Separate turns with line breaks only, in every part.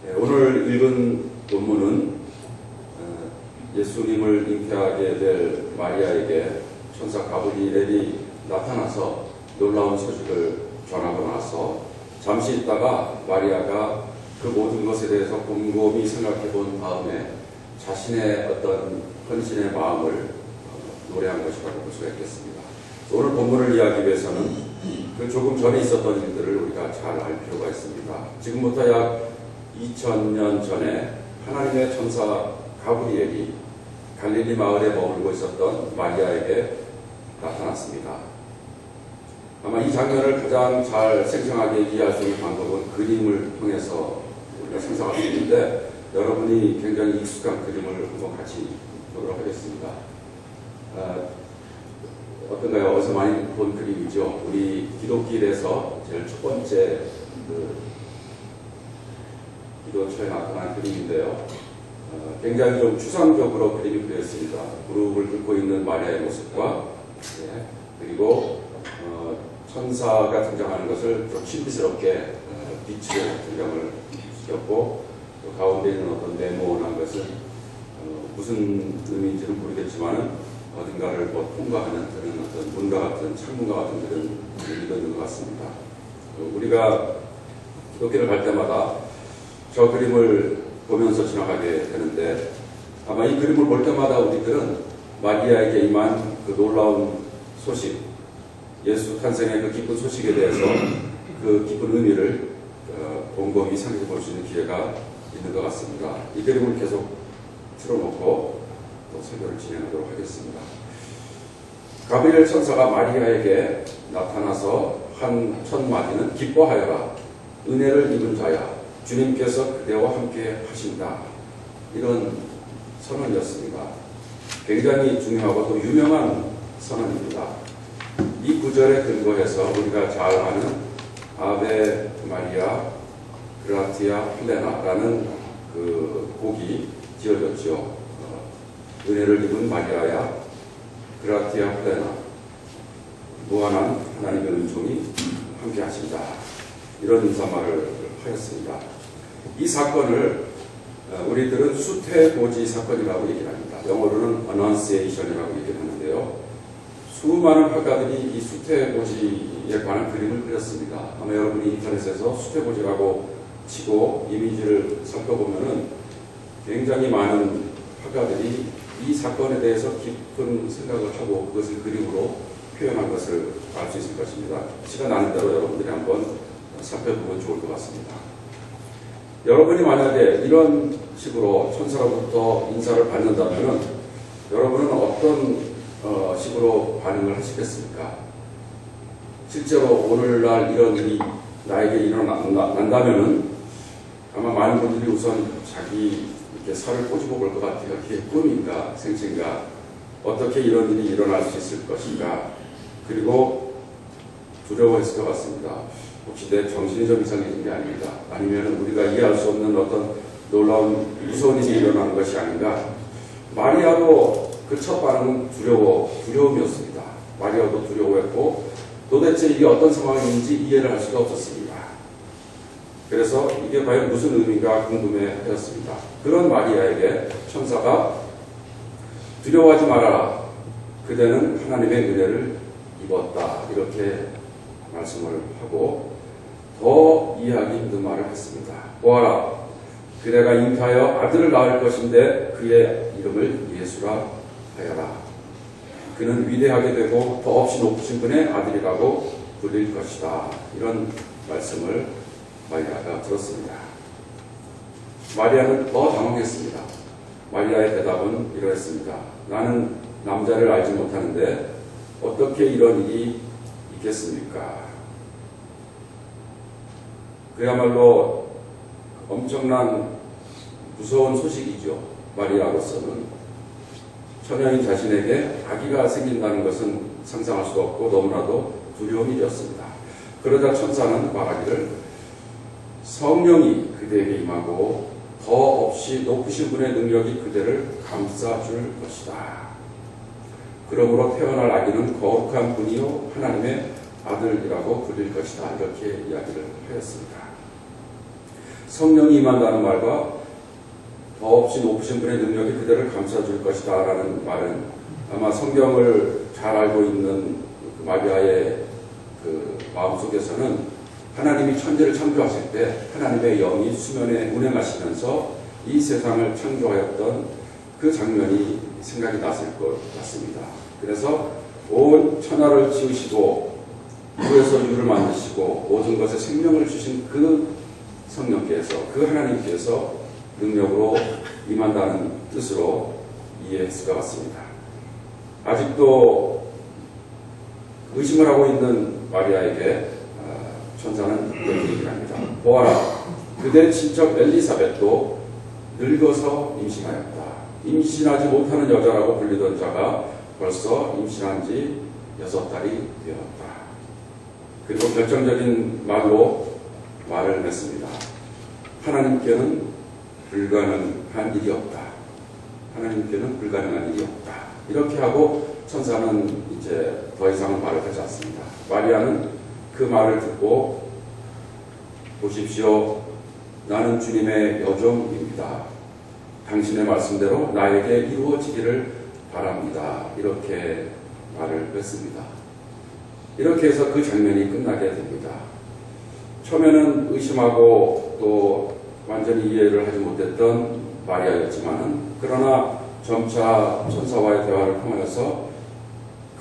오늘 읽은 본문은 예수님을 잉태하게 될 마리아에게 천사 가브리엘이 나타나서 놀라운 소식을 전하고 나서 잠시 있다가 마리아가 그 모든 것에 대해서 곰곰이 생각해 본 다음에 자신의 어떤 헌신의 마음을 노래한 것이라고 볼 수가 있겠습니다. 오늘 본문을 이해하기 위해서는 그 조금 전에 있었던 일들을 우리가 잘 알 필요가 있습니다. 지금부터 약 2000년 전에 하나님의 천사 가브리엘이 갈릴리 마을에 머물고 있었던 마리아에게 나타났습니다. 아마 이 장면을 가장 잘 생생하게 이해할 수 있는 방법은 그림을 통해서 우리가 생각할 수 있는데, 여러분이 굉장히 익숙한 그림을 한번 같이 보도록 하겠습니다. 어떤가요? 어디서 많이 본 그림이죠. 우리 기독길에서 제일 첫 번째 기도처에 나타난 그림인데요. 굉장히 좀 추상적으로 그림이 그렸습니다. 무릎을 꿇고 있는 마리아의 모습과 그리고 천사가 등장하는 것을 좀 신비스럽게 빛으로 등장을 시켰고, 또 가운데 있는 어떤 네모난 것은 무슨 의미인지는 모르겠지만은 어딘가를 통과하는 그런 어떤 문과 같은 창문과 같은 그런 의미가 있는 것 같습니다. 우리가 기독교를 갈 때마다 저 그림을 보면서 지나가게 되는데, 아마 이 그림을 볼 때마다 우리들은 마리아에게 임한 그 놀라운 소식, 예수 탄생의 그 기쁜 소식에 대해서 그 기쁜 의미를 곰곰이 생각해 볼 수 있는 기회가 있는 것 같습니다. 이 그림을 계속 틀어놓고 또 설교를 진행하도록 하겠습니다. 가브리엘 천사가 마리아에게 나타나서 한 첫 마디는 기뻐하여라, 은혜를 입은 자야, 주님께서 그대와 함께 하신다, 이런 선언이었습니다. 굉장히 중요하고 또 유명한 선언입니다. 이 구절에 근거해서 우리가 잘 아는 아베 마리아 그라티아 플레나라는 그 곡이 지어졌죠. 은혜를 입은 마리아야 그라티아 플레나, 무한한 하나님의 은총이 함께 하신다, 이런 인사말을 하였습니다. 이 사건을 우리들은 수태고지 사건이라고 얘기를 합니다. 영어로는 Annunciation이라고 얘기를 하는데요. 수많은 화가들이 이 수태고지에 관한 그림을 그렸습니다. 아마 여러분이 인터넷에서 수태고지라고 치고 이미지를 살펴보면은 굉장히 많은 화가들이 이 사건에 대해서 깊은 생각을 하고 그것을 그림으로 표현한 것을 알 수 있을 것입니다. 시간 나는 대로 여러분들이 한번 살펴보면 좋을 것 같습니다. 여러분이 만약에 이런 식으로 천사로부터 인사를 받는다면 여러분은 어떤 식으로 반응을 하시겠습니까? 실제로 오늘날 이런 일이 나에게 일어난다면은 아마 많은 분들이 우선 자기 이렇게 살을 꼬집어 볼 것 같아요. 이게 꿈인가 생신가, 어떻게 이런 일이 일어날 수 있을 것인가, 그리고 두려워했을 것 같습니다. 혹시 내 정신이 좀 이상해진 게 아닌가, 아니면 우리가 이해할 수 없는 어떤 놀라운 무서운 일이 일어나는 것이 아닌가. 마리아도 그 첫 반응은 두려움이었습니다. 마리아도 두려워했고 도대체 이게 어떤 상황인지 이해를 할 수가 없었습니다. 그래서 이게 과연 무슨 의미인가 궁금해하였습니다. 그런 마리아에게 천사가 두려워하지 말아라, 그대는 하나님의 은혜를 입었다, 이렇게 말씀을 하고 더 이해하기 힘든 말을 했습니다. 보아라, 그대가 잉태하여 아들을 낳을 것인데 그의 이름을 예수라 하여라. 그는 위대하게 되고 더없이 높으신 분의 아들이라고 불릴 것이다, 이런 말씀을 마리아가 들었습니다. 마리아는 더 당황했습니다. 마리아의 대답은 이러했습니다. 나는 남자를 알지 못하는데 어떻게 이런 일이 있겠습니까? 그야말로 엄청난 무서운 소식이죠. 마리아로서는 처녀인 자신에게 아기가 생긴다는 것은 상상할 수도 없고 너무나도 두려움이 되었습니다. 그러자 천사는 말하기를 성령이 그대에게 임하고 더없이 높으신 분의 능력이 그대를 감싸줄 것이다. 그러므로 태어날 아기는 거룩한 분이요 하나님의 아들이라고 불릴 것이다, 이렇게 이야기를 하였습니다. 성령이 임한다는 말과 더없이 높으신 분의 능력이 그대를 감싸줄 것이다 라는 말은 아마 성경을 잘 알고 있는 그 마리아의 그 마음속에서는 하나님이 천지를 창조하실 때 하나님의 영이 수면에 운행하시면서 이 세상을 창조하였던 그 장면이 생각이 났을 것 같습니다. 그래서 온 천하를 지으시고 유에서 유를 만드시고 모든 것에 생명을 주신 그 성령께서, 그 하나님께서 능력으로 임한다는 뜻으로 이해했을 것 같습니다. 아직도 의심을 하고 있는 마리아에게 천사는 이렇게 얘기를 합니다. 보아라, 그대 친척 엘리사벳도 늙어서 임신하였다. 임신하지 못하는 여자라고 불리던 자가 벌써 임신한 지 6달이 되었다. 그리고 결정적인 말로 말을 맺습니다. 하나님께는 불가능한 일이 없다. 하나님께는 불가능한 일이 없다. 이렇게 하고 천사는 이제 더 이상은 말을 하지 않습니다. 마리아는 그 말을 듣고 보십시오. 나는 주님의 여종입니다. 당신의 말씀대로 나에게 이루어지기를 바랍니다. 이렇게 말을 뺐습니다. 이렇게 해서 그 장면이 끝나게 됩니다. 처음에는 의심하고 또 완전히 이해를 하지 못했던 마리아였지만은 그러나 점차 천사와의 대화를 통하여서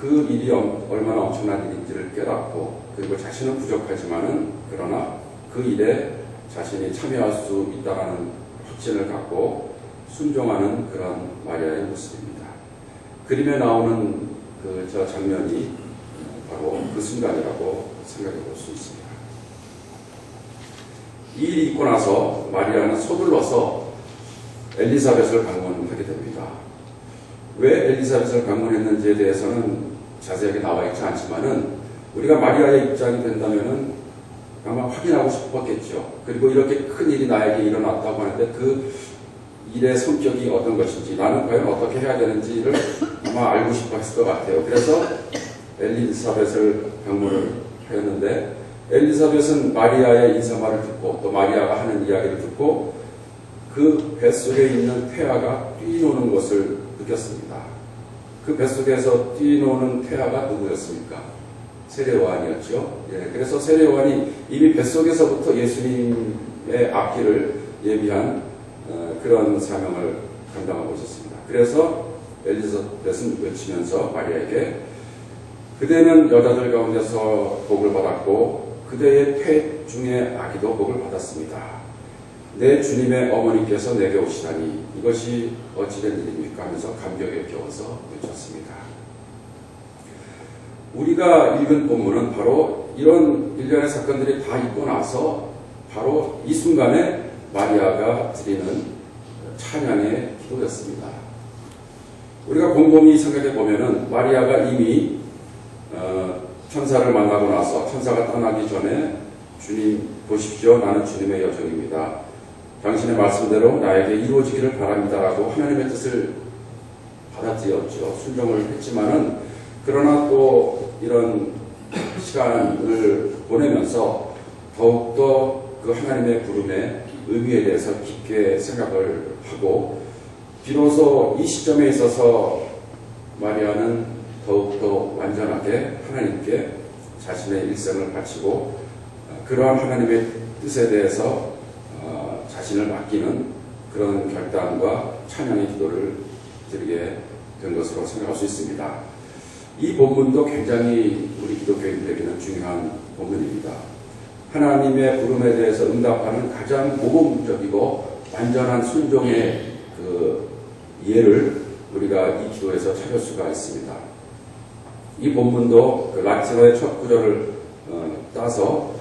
그 일이 얼마나 엄청난 일인지를 깨닫고 그리고 자신은 부족하지만은 그러나 그 일에 자신이 참여할 수 있다는 확신을 갖고 순종하는 그런 마리아의 모습입니다. 그림에 나오는 저 장면이 바로 그 순간이라고 생각해 볼 수 있습니다. 이 일이 있고 나서 마리아는 서둘러서 엘리사벳을 방문하게 됩니다. 왜 엘리사벳을 방문했는지에 대해서는 자세하게 나와 있지 않지만은 우리가 마리아의 입장이 된다면은 아마 확인하고 싶었겠죠. 그리고 이렇게 큰 일이 나에게 일어났다고 하는데 그 일의 성격이 어떤 것인지 나는 과연 어떻게 해야 되는지를 아마 알고 싶어 했을 것 같아요. 그래서 엘리사벳을 방문을 하였는데 엘리사벳은 마리아의 인사말을 듣고 또 마리아가 하는 이야기를 듣고 그 뱃속에 있는 태아가 뛰노는 것을 느꼈습니다. 그 뱃속에서 뛰노는 태아가 누구였습니까? 세례요한이었죠. 예, 그래서 세례요한이 이미 뱃속에서부터 예수님의 앞길을 예비한 그런 사명을 감당하고 있었습니다. 그래서 엘리사벳은 외치면서 마리아에게 그대는 여자들 가운데서 복을 받았고 그대의 태 중에 아기도 복을 받았습니다. 내 주님의 어머니께서 내게 오시다니 이것이 어찌된 일입니까? 하면서 감격에 겨워서 외쳤습니다. 우리가 읽은 본문은 바로 이런 일련의 사건들이 다 있고 나서 바로 이 순간에 마리아가 드리는 찬양의 기도였습니다. 우리가 곰곰이 생각해 보면은 마리아가 이미 천사를 만나고 나서 천사가 떠나기 전에 주님 보십시오. 나는 주님의 여종입니다. 당신의 말씀대로 나에게 이루어지기를 바랍니다라고 하나님의 뜻을 받아들였죠. 순종을 했지만은 그러나 또 이런 시간을 보내면서 더욱더 그 하나님의 부름의 의미에 대해서 깊게 생각을 하고 비로소 이 시점에 있어서 마리아는 더욱더 완전하게 하나님께 자신의 일생을 바치고 그러한 하나님의 뜻에 대해서 자신을 맡기는 그런 결단과 찬양의 기도를 드리게 된 것으로 생각할 수 있습니다. 이 본문도 굉장히 우리 기독교인들에게는 중요한 본문입니다. 하나님의 부름에 대해서 응답하는 가장 모범적이고 완전한 순종의 그 예를 우리가 이 기도에서 찾을 수가 있습니다. 이 본문도 그 라틴어의 첫 구절을 따서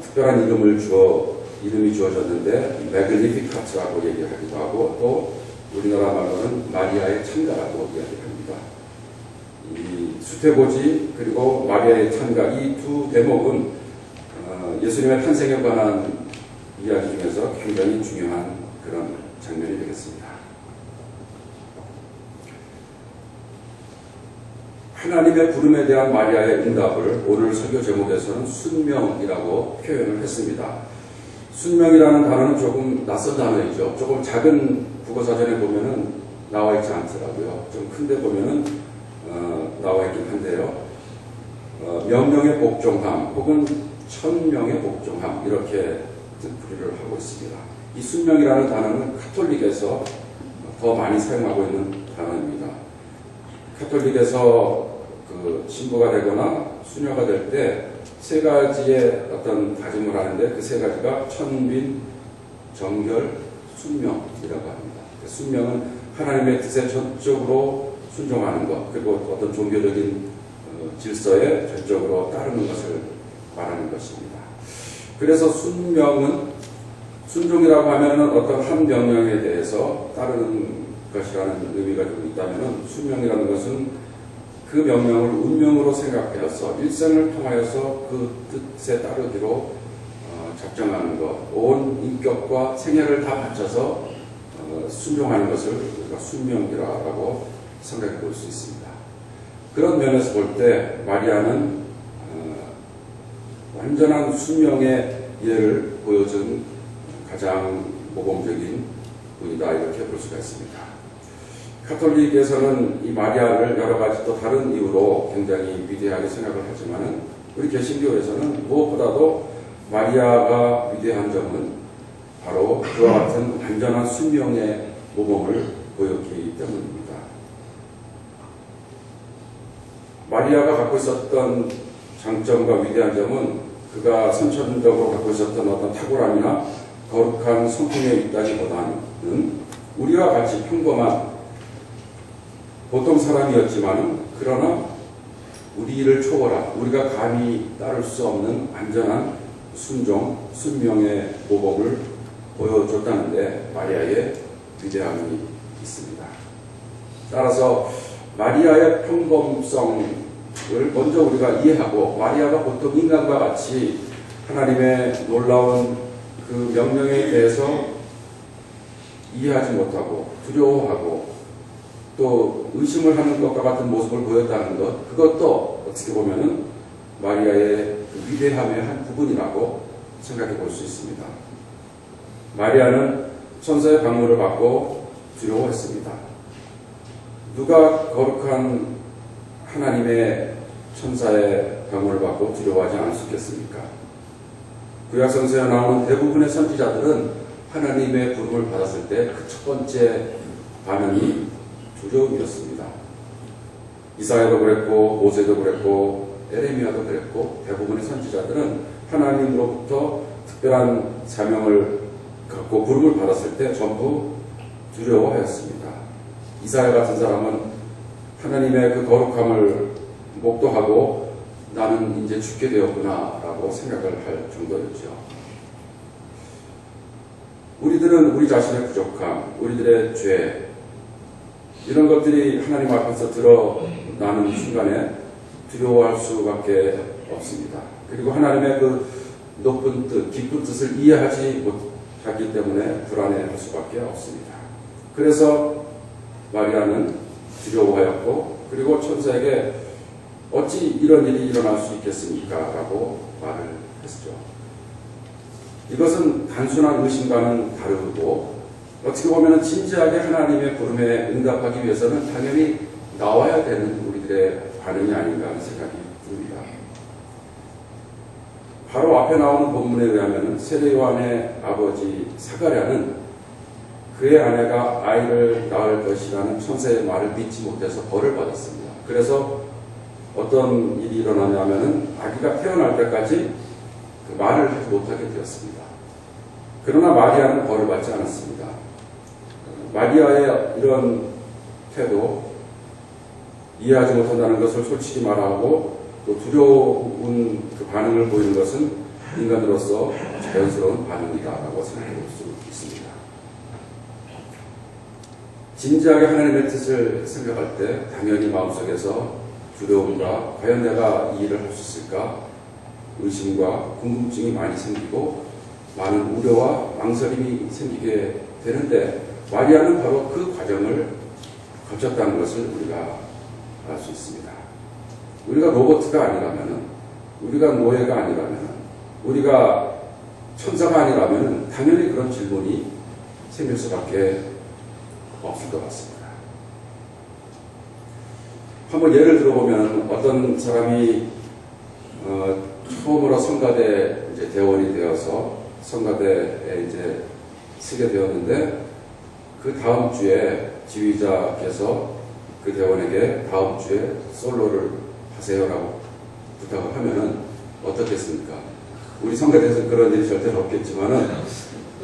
특별한 이름이 주어졌는데 매글리피카트라고 얘기하기도 하고 또 우리나라 말로는 마리아의 찬가라고 이야기합니다. 이 수태고지 그리고 마리아의 찬가 이 두 대목은 예수님의 탄생에 관한 이야기 중에서 굉장히 중요한 그런 장면이 되겠습니다. 하나님의 부름에 대한 마리아의 응답을 오늘 설교 제목에서는 순명이라고 표현을 했습니다. 순명이라는 단어는 조금 낯선 단어이죠. 조금 작은 국어사전에 보면은 나와 있지 않더라고요. 좀 큰데 보면은 나와 있긴 한데요. 명령의 복종함 혹은 천명의 복종함 이렇게 뜻풀이를 하고 있습니다. 이 순명이라는 단어는 카톨릭에서 더 많이 사용하고 있는 단어입니다. 카톨릭에서 그 신부가 되거나 수녀가 될 때 세 가지의 어떤 다짐을 하는데 그 세 가지가 천빈, 정결, 순명이라고 합니다. 그 순명은 하나님의 뜻에 전적으로 순종하는 것, 그리고 어떤 종교적인 질서에 전적으로 따르는 것을 말하는 것입니다. 그래서 순명은 순종이라고 하면은 어떤 한 명령에 대해서 따르는 것이라는 의미가 좀 있다면은 순명이라는 것은 그 명령을 운명으로 생각하여서 일생을 통하여서 그 뜻에 따르기로 작정하는 것, 온 인격과 생애를 다 바쳐서 순종하는 것을 우리가 순명이라고 생각해 볼 수 있습니다. 그런 면에서 볼 때 마리아는 완전한 순명의 예를 보여준 가장 모범적인 분이다 이렇게 볼 수가 있습니다. 카톨릭에서는 이 마리아를 여러 가지 또 다른 이유로 굉장히 위대하게 생각을 하지만은 우리 개신교에서는 무엇보다도 마리아가 위대한 점은 바로 그와 같은 완전한 순명의 모범을 보였기 때문입니다. 마리아가 갖고 있었던 장점과 위대한 점은 그가 선천적으로 갖고 있었던 어떤 탁월함이나 거룩한 성품에 있다기보다는 우리와 같이 평범한 보통 사람이었지만 그러나 우리를 초월한 우리가 감히 따를 수 없는 완전한 순종, 순명의 모범을 보여줬다는데 마리아의 위대함이 있습니다. 따라서 마리아의 평범성을 먼저 우리가 이해하고 마리아가 보통 인간과 같이 하나님의 놀라운 그 명령에 대해서 이해하지 못하고 두려워하고 또 의심을 하는 것과 같은 모습을 보였다는 것, 그것도 어떻게 보면은 마리아의 그 위대함의 한 부분이라고 생각해 볼 수 있습니다. 마리아는 천사의 방문을 받고 두려워했습니다. 누가 거룩한 하나님의 천사의 방문을 받고 두려워하지 않을 수 있겠습니까? 구약성서에 나오는 대부분의 선지자들은 하나님의 부름을 받았을 때 그 첫 번째 반응이 두려움이었습니다. 이사야도 그랬고 모세도 그랬고 에레미야도 그랬고 대부분의 선지자들은 하나님으로부터 특별한 사명을 갖고 부름을 받았을 때 전부 두려워하였습니다. 이사야 같은 사람은 하나님의 그 거룩함을 목도하고 나는 이제 죽게 되었구나 라고 생각을 할 정도였죠. 우리들은 우리 자신의 부족함, 우리들의 죄 이런 것들이 하나님 앞에서 드러나는 순간에 두려워할 수밖에 없습니다. 그리고 하나님의 그 높은 뜻, 깊은 뜻을 이해하지 못하기 때문에 불안해할 수밖에 없습니다. 그래서 마리아는 두려워하였고 그리고 천사에게 어찌 이런 일이 일어날 수 있겠습니까? 라고 말을 했죠. 이것은 단순한 의심과는 다르고 어떻게 보면 진지하게 하나님의 부름에 응답하기 위해서는 당연히 나와야 되는 우리들의 반응이 아닌가 하는 생각이 듭니다. 바로 앞에 나오는 본문에 의하면 세례 요한의 아버지 사가랴는 그의 아내가 아이를 낳을 것이라는 천사의 말을 믿지 못해서 벌을 받았습니다. 그래서 어떤 일이 일어나냐면은 아기가 태어날 때까지 그 말을 하지 못하게 되었습니다. 그러나 마리아는 벌을 받지 않았습니다. 마리아의 이런 태도, 이해하지 못한다는 것을 솔직히 말하고 또 두려운 그 반응을 보이는 것은 인간으로서 자연스러운 반응이다라고 생각해 볼 수 있습니다. 진지하게 하나님의 뜻을 생각할 때 당연히 마음속에서 두려움과 과연 내가 이 일을 할 수 있을까 의심과 궁금증이 많이 생기고 많은 우려와 망설임이 생기게 되는데 마리아는 바로 그 과정을 거쳤다는 것을 우리가 알 수 있습니다. 우리가 로봇가 아니라면, 우리가 노예가 아니라면, 우리가 천사가 아니라면 당연히 그런 질문이 생길 수밖에 없을 것 같습니다. 한번 예를 들어보면 어떤 사람이 처음으로 성가대 이제 대원이 되어서 성가대에 이제 쓰게 되었는데 그 다음 주에 지휘자께서 그 대원에게 다음 주에 솔로를 하세요라고 부탁을 하면은 어떻겠습니까? 우리 성가대에서 그런 일이 절대로 없겠지만은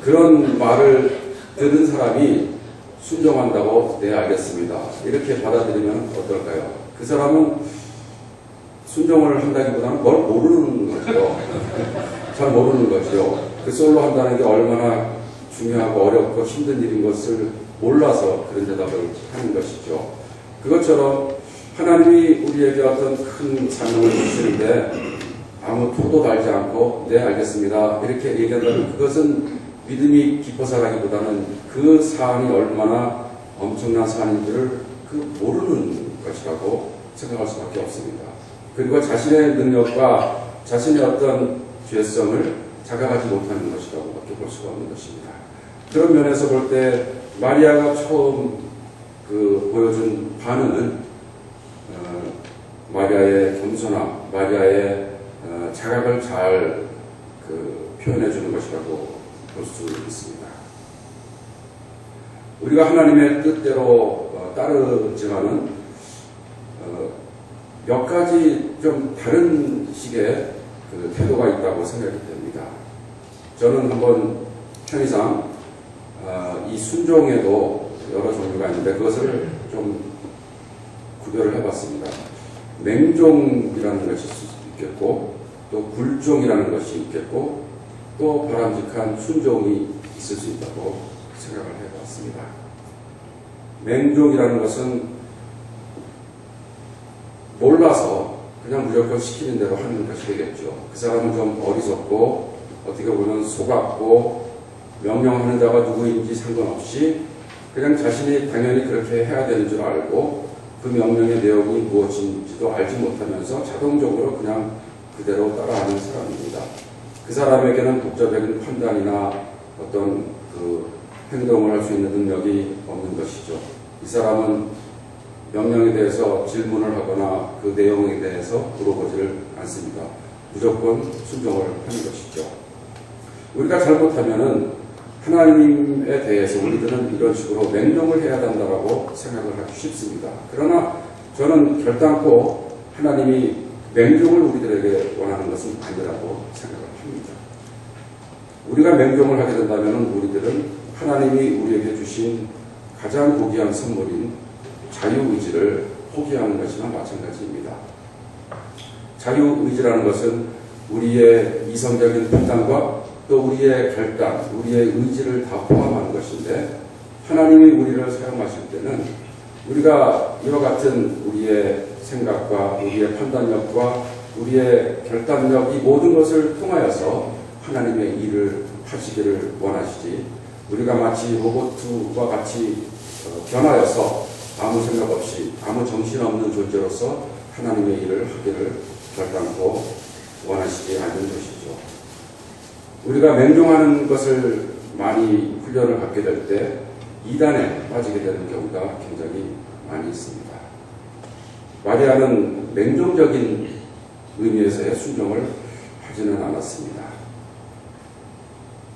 그런 말을 들은 사람이 순종한다고 네 알겠습니다 이렇게 받아들이면 어떨까요? 그 사람은 순종을 한다기보다는 뭘 모르는 거죠. 잘 모르는 거죠. 그 솔로 한다는 게 얼마나 중요하고 어렵고 힘든 일인 것을 몰라서 그런 대답을 하는 것이죠. 그것처럼 하나님이 우리에게 어떤 큰 사명을 주시는데 아무 토도 달지 않고 네 알겠습니다 이렇게 얘기한다면 그것은 믿음이 깊어서라기보다는 그 사안이 얼마나 엄청난 사안인지를 모르는 것이라고 생각할 수밖에 없습니다. 그리고 자신의 능력과 자신의 어떤 죄성을 자각하지 못하는 것이라고 밖에 볼 수가 없는 것입니다. 그런 면에서 볼 때 마리아가 처음 보여준 반응은 마리아의 겸손함, 마리아의 자각을 잘 표현해 주는 것이라고 볼 수 있습니다. 우리가 하나님의 뜻대로 따르지만은 몇 가지 좀 다른 식의 태도가 있다고 생각이 됩니다. 저는 한번 편의상 이 순종에도 여러 종류가 있는데 그것을 좀 구별을 해봤습니다. 맹종이라는 것이 있겠고 또 굴종이라는 것이 있겠고 또 바람직한 순종이 있을 수 있다고 생각을 해봤습니다. 맹종이라는 것은 몰라서 그냥 무조건 시키는 대로 하는 것이 되겠죠. 그 사람은 좀 어리석고 어떻게 보면 속았고 명령하는 자가 누구인지 상관없이 그냥 자신이 당연히 그렇게 해야 되는 줄 알고 그 명령의 내용이 무엇인지도 알지 못하면서 자동적으로 그냥 그대로 따라하는 사람입니다. 그 사람에게는 독자적인 판단이나 어떤 행동을 할 수 있는 능력이 없는 것이죠. 이 사람은 명령에 대해서 질문을 하거나 그 내용에 대해서 물어보지를 않습니다. 무조건 순종을 하는 것이죠. 우리가 잘못하면은 하나님에 대해서 우리들은 이런 식으로 맹종을 해야 된다고 생각을 하기 쉽습니다. 그러나 저는 결단코 하나님이 맹종을 우리들에게 원하는 것은 아니라고 생각을 합니다. 우리가 맹종을 하게 된다면 우리들은 하나님이 우리에게 주신 가장 고귀한 선물인 자유의지를 포기하는 것이나 마찬가지입니다. 자유의지라는 것은 우리의 이성적인 판단과 또 우리의 결단, 우리의 의지를 다 포함하는 것인데 하나님이 우리를 사용하실 때는 우리가 이와 같은 우리의 생각과 우리의 판단력과 우리의 결단력 이 모든 것을 통하여서 하나님의 일을 하시기를 원하시지 우리가 마치 로봇과 같이 변하여서 아무 생각 없이 아무 정신없는 존재로서 하나님의 일을 하기를 결단코 원하시지 않는 것이죠. 우리가 맹종하는 것을 많이 훈련을 받게 될 때 이단에 빠지게 되는 경우가 굉장히 많이 있습니다. 마리아는 맹종적인 의미에서의 순종을 하지는 않았습니다.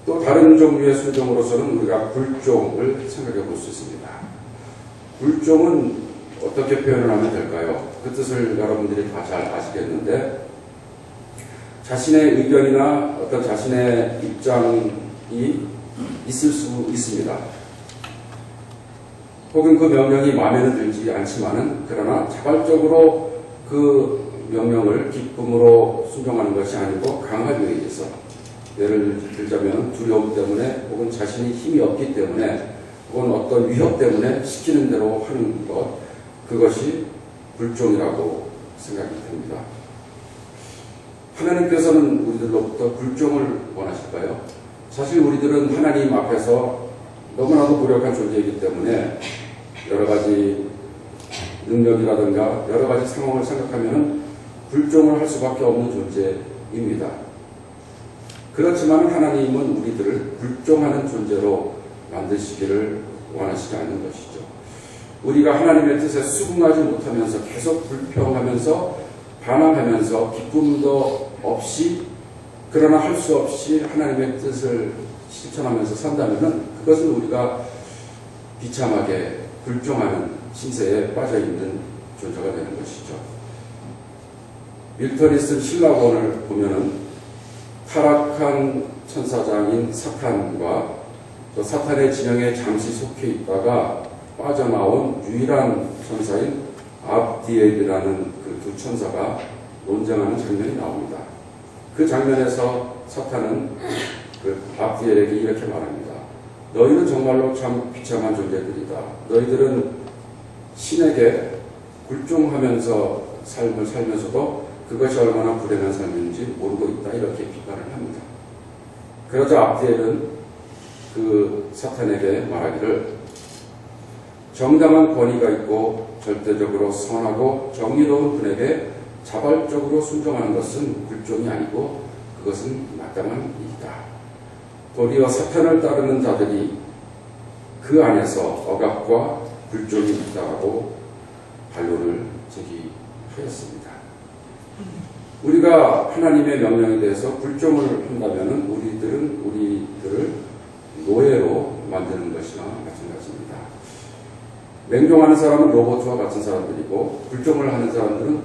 또 다른 종류의 순종으로서는 우리가 굴종을 생각해 볼 수 있습니다. 굴종은 어떻게 표현을 하면 될까요? 그 뜻을 여러분들이 다 잘 아시겠는데 자신의 의견이나 어떤 자신의 입장이 있을 수 있습니다. 혹은 그 명령이 마음에는 들지 않지만은 그러나 자발적으로 그 명령을 기쁨으로 순종하는 것이 아니고 강하게 의해서 예를 들자면 두려움 때문에 혹은 자신이 힘이 없기 때문에 혹은 어떤 위협 때문에 시키는 대로 하는 것 그것이 굴종이라고 생각이 듭니다. 하나님께서는 우리들로부터 굴종을 원하실까요? 사실 우리들은 하나님 앞에서 너무나도 무력한 존재이기 때문에 여러 가지 능력이라든가 여러 가지 상황을 생각하면 굴종을 할 수밖에 없는 존재입니다. 그렇지만 하나님은 우리들을 불종하는 존재로 만드시기를 원하시지 않는 것이죠. 우리가 하나님의 뜻에 수긍하지 못하면서 계속 불평하면서 반항하면서 기쁨도 없이 그러나 할 수 없이 하나님의 뜻을 실천하면서 산다면 그것은 우리가 비참하게 불종하는 신세에 빠져있는 존재가 되는 것이죠. 밀턴이 쓴 신라본을 보면은 타락한 천사장인 사탄과 또 사탄의 진영에 잠시 속해 있다가 빠져나온 유일한 천사인 압디엘이라는 그 두 천사가 논쟁하는 장면이 나옵니다. 그 장면에서 사탄은 그 압디엘에게 이렇게 말합니다. 너희는 정말로 참 비참한 존재들이다. 너희들은 신에게 굴종하면서 삶을 살면서도 그것이 얼마나 불행한 삶인지 모르고 있다. 이렇게 비판을 합니다. 그러자 압디엘은 그 사탄에게 말하기를 정당한 권위가 있고 절대적으로 선하고 정의로운 분에게 자발적으로 순종하는 것은 굴종이 아니고 그것은 마땅한 일이다. 도리어 사탄을 따르는 자들이 그 안에서 억압과 굴종이 있다고 반론을 제기하였습니다. 우리가 하나님의 명령에 대해서 불종을 한다면 우리들을 노예로 만드는 것이나 마찬가지입니다. 맹종하는 사람은 로봇과 같은 사람들이고 불종을 하는 사람들은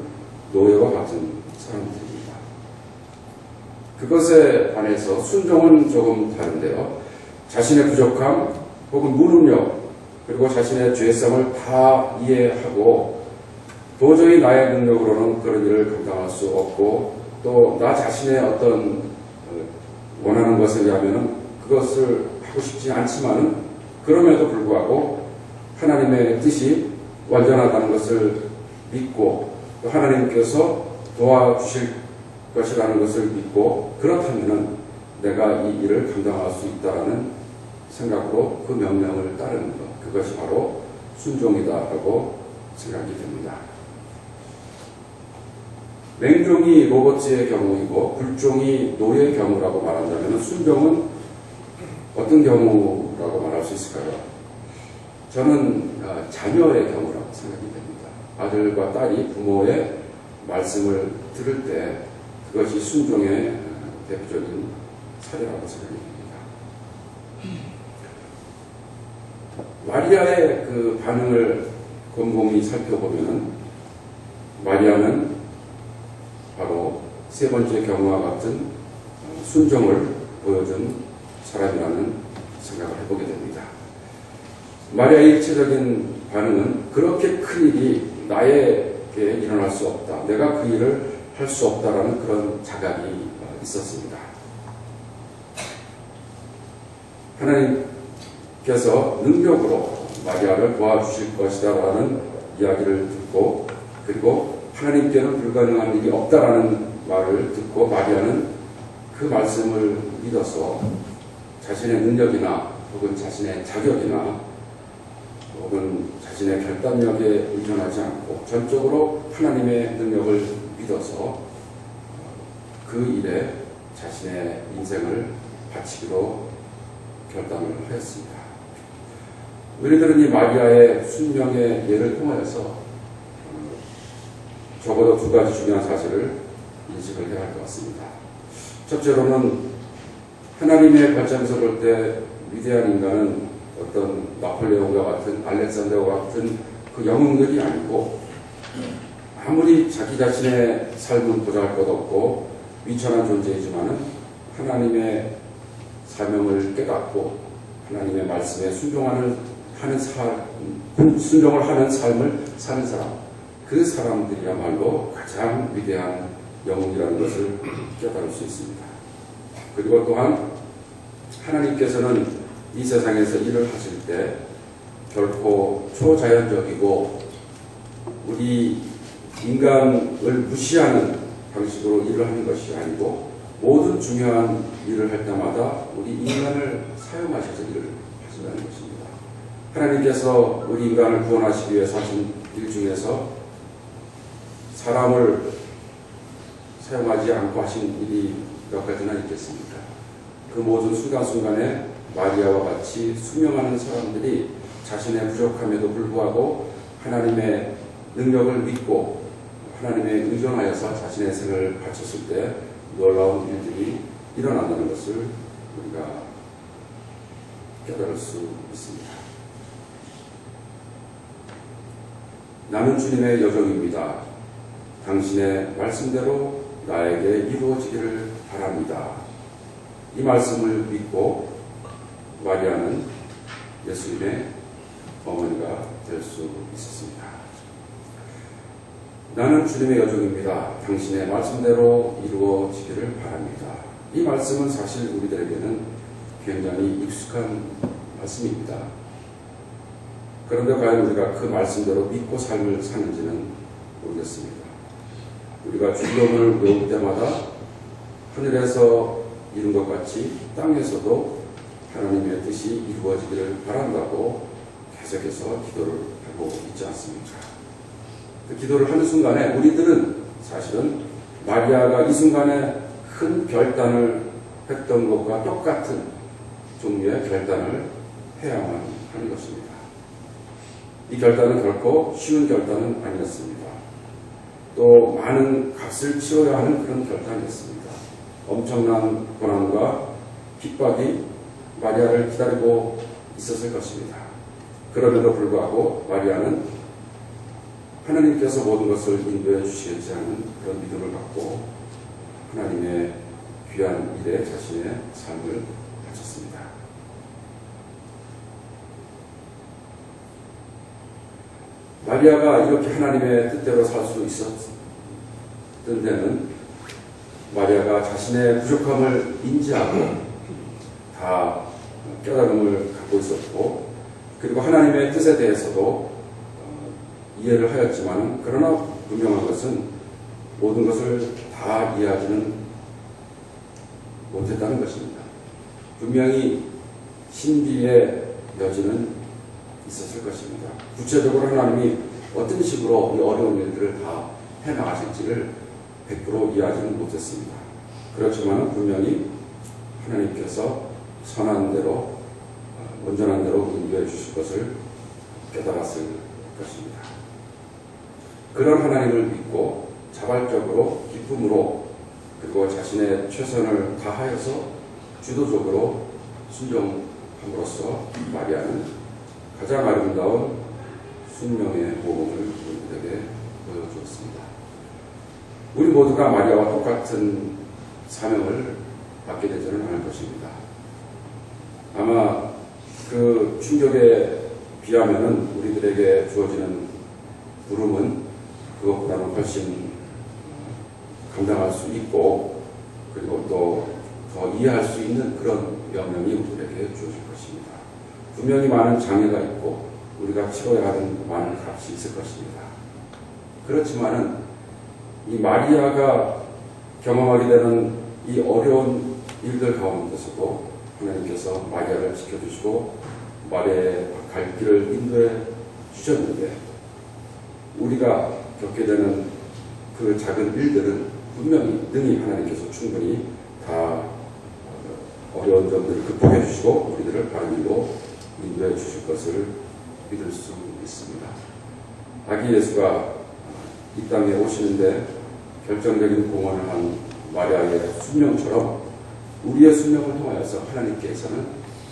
노예와 같은 사람들입니다. 그것에 반해서 순종은 조금 다른데요. 자신의 부족함 혹은 무능력 그리고 자신의 죄성을 다 이해하고 도저히 나의 능력으로는 그런 일을 감당할 수 없고 또 나 자신의 어떤 원하는 것에 의하면 그것을 하고 싶지 않지만은 그럼에도 불구하고 하나님의 뜻이 완전하다는 것을 믿고 또 하나님께서 도와주실 것이라는 것을 믿고 그렇다면은 내가 이 일을 감당할 수 있다라는 생각으로 그 명령을 따르는 것 그것이 바로 순종이다라고 생각이 됩니다. 맹종이 로봇의 경우이고 불종이 노예의 경우라고 말한다면 순종은 어떤 경우라고 말할 수 있을까요? 저는 자녀의 경우라고 생각이 됩니다. 아들과 딸이 부모의 말씀을 들을 때 그것이 순종의 대표적인 사례라고 생각이 됩니다. 마리아의 그 반응을 곰곰이 살펴보면 마리아는 바로 세 번째 경우와 같은 순종을 보여준 사람이라는 생각을 해보게 됩니다. 마리아의 일체적인 반응은 그렇게 큰 일이 나에게 일어날 수 없다. 내가 그 일을 할 수 없다라는 그런 자각이 있었습니다. 하나님께서 능력으로 마리아를 도와주실 것이다라는 이야기를 듣고 그리고 하나님께는 불가능한 일이 없다라는 말을 듣고 마리아는 그 말씀을 믿어서 자신의 능력이나 혹은 자신의 자격이나 혹은 자신의 결단력에 의존하지 않고 전적으로 하나님의 능력을 믿어서 그 일에 자신의 인생을 바치기로 결단을 하였습니다. 우리들은 이 마리아의 순명의 예를 통하여서 적어도 두 가지 중요한 사실을 인식을 해야 할 것 같습니다. 첫째로는 하나님의 관점에서 볼 때 위대한 인간은 어떤 나폴레옹과 같은 알렉산더와 같은 그 영웅들이 아니고 아무리 자기 자신의 삶은 보잘것없고 미천한 존재이지만은 하나님의 사명을 깨닫고 하나님의 말씀에 순종을 하는 삶을 사는 사람 그 사람들이야말로 가장 위대한 영웅이라는 것을 깨달을 수 있습니다. 그리고 또한 하나님께서는 이 세상에서 일을 하실 때 결코 초자연적이고 우리 인간을 무시하는 방식으로 일을 하는 것이 아니고 모든 중요한 일을 할 때마다 우리 인간을 사용하셔서 일을 하신다는 것입니다. 하나님께서 우리 인간을 구원하시기 위해서 하신 일 중에서 사람을 사용하지 않고 하신 일이 몇 가지나 있겠습니까? 그 모든 순간순간에 마리아와 같이 수명하는 사람들이 자신의 부족함에도 불구하고 하나님의 능력을 믿고 하나님에 의존하여서 자신의 생을 바쳤을 때 놀라운 일들이 일어난다는 것을 우리가 깨달을 수 있습니다. 나는 주님의 여종입니다. 당신의 말씀대로 나에게 이루어지기를 바랍니다. 이 말씀을 믿고 마리아는 예수님의 어머니가 될 수 있었습니다. 나는 주님의 여종입니다. 당신의 말씀대로 이루어지기를 바랍니다. 이 말씀은 사실 우리들에게는 굉장히 익숙한 말씀입니다. 그런데 과연 우리가 그 말씀대로 믿고 삶을 사는지는 모르겠습니다. 우리가 주기도문을 외울 때마다 하늘에서 이룬 것 같이 땅에서도 하나님의 뜻이 이루어지기를 바란다고 계속해서 기도를 하고 있지 않습니까? 그 기도를 하는 순간에 우리들은 사실은 마리아가 이 순간에 큰 결단을 했던 것과 똑같은 종류의 결단을 해야만 하는 것입니다. 이 결단은 결코 쉬운 결단은 아니었습니다. 또 많은 값을 치러야 하는 그런 결단이었습니다. 엄청난 고난과 핍박이 마리아를 기다리고 있었을 것입니다. 그럼에도 불구하고 마리아는 하나님께서 모든 것을 인도해 주시겠지 하는 그런 믿음을 갖고 하나님의 귀한 일에 자신의 삶을 바쳤습니다. 마리아가 이렇게 하나님의 뜻대로 살 수 있었던 데는 마리아가 자신의 부족함을 인지하고 다 깨달음을 갖고 있었고, 그리고 하나님의 뜻에 대해서도 이해를 하였지만, 그러나 분명한 것은 모든 것을 다 이해하지는 못했다는 것입니다. 분명히 신비의 여지는 있었을 것입니다. 구체적으로 하나님이 어떤 식으로 이 어려운 일들을 다 해나가실지를 100% 이해하지는 못했습니다. 그렇지만 분명히 하나님께서 선한 대로, 온전한 대로 인도해 주실 것을 깨달았을 것입니다. 그런 하나님을 믿고 자발적으로 기쁨으로 그리고 자신의 최선을 다하여서 주도적으로 순종함으로써 마리아는 가장 아름다운 순명의 모범을 우리들에게 보여주었습니다. 우리 모두가 마리아와 똑같은 사명을 받게 되지는 않을 것입니다. 아마 그 충격에 비하면은 우리들에게 주어지는 부름은 그것보다는 훨씬 감당할 수 있고, 그리고 또 더 이해할 수 있는 그런 명령이 우리에게 주어질 것입니다. 분명히 많은 장애가 있고 우리가 치러야 하는 많은 값이 있을 것입니다. 그렇지만은 이 마리아가 경험하게 되는 이 어려운 일들 가운데서도 하나님께서 마리아를 지켜주시고 마리아의 갈 길을 인도해 주셨는데, 우리가 겪게 되는 그 작은 일들은 분명히 능히 하나님께서 충분히 다 어려운 점들을 극복해 주시고 우리들을 바른 길로 인도해 주실 것을 믿을 수 있습니다. 아기 예수가 이 땅에 오시는데 결정적인 공헌을 한 마리아의 순명처럼 우리의 순명을 통하여서 하나님께서는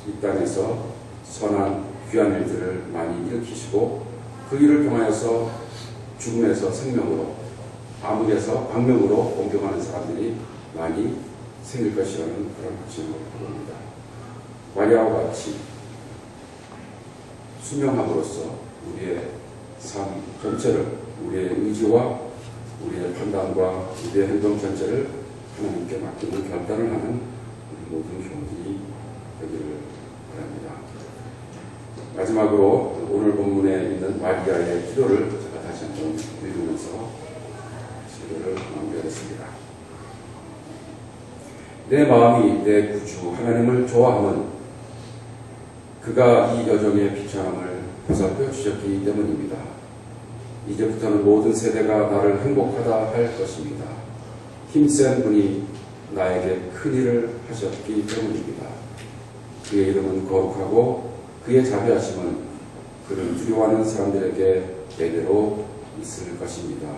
이 땅에서 선한 귀한 일들을 많이 일으키시고 그 일을 통하여서 죽음에서 생명으로, 암흑에서 광명으로 옮겨가는 사람들이 많이 생길 것이라는 그런 확신을 봅니다. 마리아와 같이 순명함으로써 우리의 삶 전체를, 우리의 의지와 우리의 판단과 우리의 행동 전체를 하나님께 맡기는 결단을 하는 우리 모든 교우들이 되기를 바랍니다. 마지막으로 오늘 본문에 있는 마리아의 기도를 제가 다시 한번 읽으면서 기도를 마무리하겠습니다. 내 마음이 내 구주 하나님을 좋아함은 그가 이 여정의 비참함을 보살펴 주셨기 때문입니다. 이제부터는 모든 세대가 나를 행복하다 할 것입니다. 힘센 분이 나에게 큰 일을 하셨기 때문입니다. 그의 이름은 거룩하고 그의 자비하심은 그를 두려워하는 사람들에게 대대로 있을 것입니다.